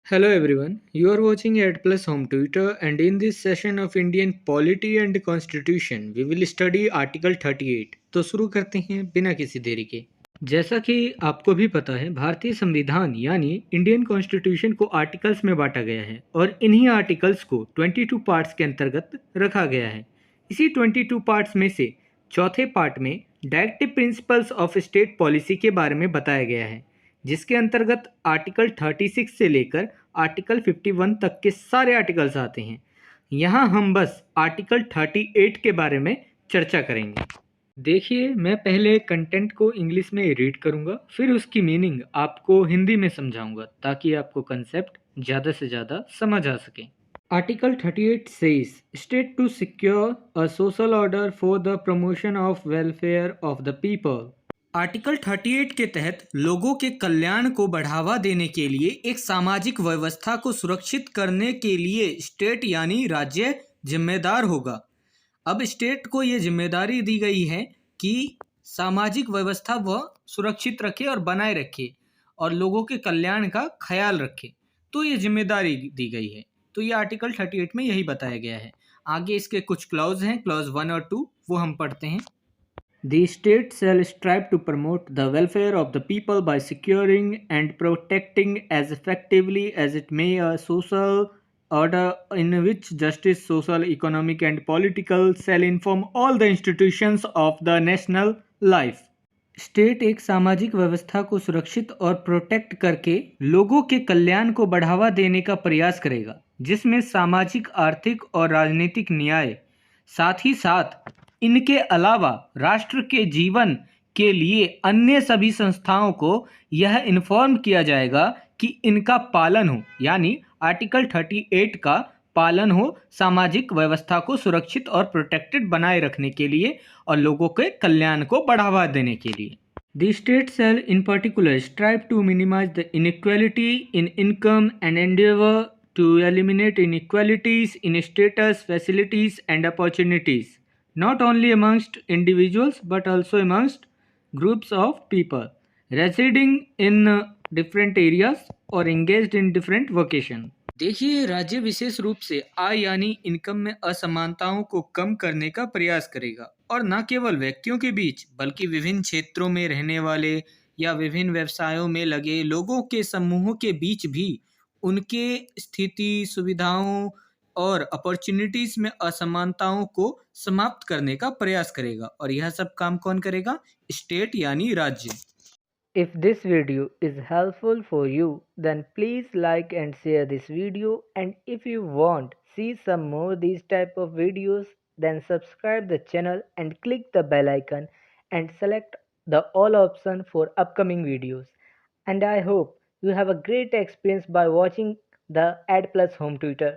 Hello everyone, you are watching Ad Plus Home Tutor, and in this session of Indian Polity and Constitution we will study Article 38। तो शुरू करते हैं बिना किसी देरी के। जैसा कि आपको भी पता है, भारतीय संविधान यानी इंडियन कॉन्स्टिट्यूशन को आर्टिकल्स में बांटा गया है और इन्हीं आर्टिकल्स को 22 पार्ट्स के अंतर्गत रखा गया है। इसी 22 पार्ट्स में से चौथे पार्ट में directive principles of state policy के बारे में बताया गया है, जिसके अंतर्गत आर्टिकल 36 से लेकर आर्टिकल 51 तक के सारे आर्टिकल्स आते हैं। यहाँ हम बस आर्टिकल 38 के बारे में चर्चा करेंगे। देखिए, मैं पहले कंटेंट को इंग्लिश में रीड करूँगा, फिर उसकी मीनिंग आपको हिंदी में समझाऊँगा ताकि आपको कंसेप्ट ज़्यादा से ज़्यादा समझ आ सके। Article 38 says, State to secure a social order for the promotion of welfare of the people. Article 38 के तहत लोगों के कल्याण को बढ़ावा देने के लिए एक सामाजिक व्यवस्था को सुरक्षित करने के लिए स्टेट यानी राज्य जिम्मेदार होगा। अब स्टेट को ये जिम्मेदारी दी गई है कि सामाजिक व्यवस्था वह सुरक्षित रखे और बनाए रखे और लोगों के कल्याण का ख्याल रखे, तो ये जिम्मेदारी दी गई है। तो ये आर्टिकल 38 में यही बताया गया है। आगे इसके कुछ क्लॉज हैं, क्लॉज 1 और 2, वो हम पढ़ते हैं। The state shall strive to promote the welfare of the people by securing and protecting as effectively as it may a social order in which justice, social, economic, and political shall inform all the institutions of the national life. State एक सामाजिक व्यवस्था को सुरक्षित और protect करके लोगों के कल्याण को बढ़ावा देने का प्रयास करेगा, जिसमें सामाजिक, आर्थिक और राजनीतिक न्याय, साथ ही साथ इनके अलावा राष्ट्र के जीवन के लिए अन्य सभी संस्थाओं को यह इन्फॉर्म किया जाएगा कि इनका पालन हो, यानी आर्टिकल 38 का पालन हो सामाजिक व्यवस्था को सुरक्षित और प्रोटेक्टेड बनाए रखने के लिए और लोगों के कल्याण को बढ़ावा देने के लिए। The state shall in particular strive to minimize the inequality in income and endeavor to eliminate inequalities in status, facilities and opportunities, not only amongst individuals but also amongst groups of people residing in different areas or engaged in different vocation. देखिए, राज्य विशेष रूप से आय यानी income में असमानताओं को कम करने का प्रयास करेगा और न केवल व्यक्तियों के बीच बल्कि विभिन्न क्षेत्रों में रहने वाले या विभिन्न व्यवसायों में लगे लोगों के समूहों के बीच भी उनके स्थिति, सुविधाओं और अपॉर्चुनिटीज में असमानताओं को समाप्त करने का प्रयास करेगा। और यह सब काम कौन करेगा? स्टेट यानी राज्य। If this video is helpful for you, then please like and share this video, and if you want see some more these type of videos, then subscribe the channel and click the bell icon and select the all option for upcoming videos. And I hope you have a great experience by watching the Ad Plus Home Tutor.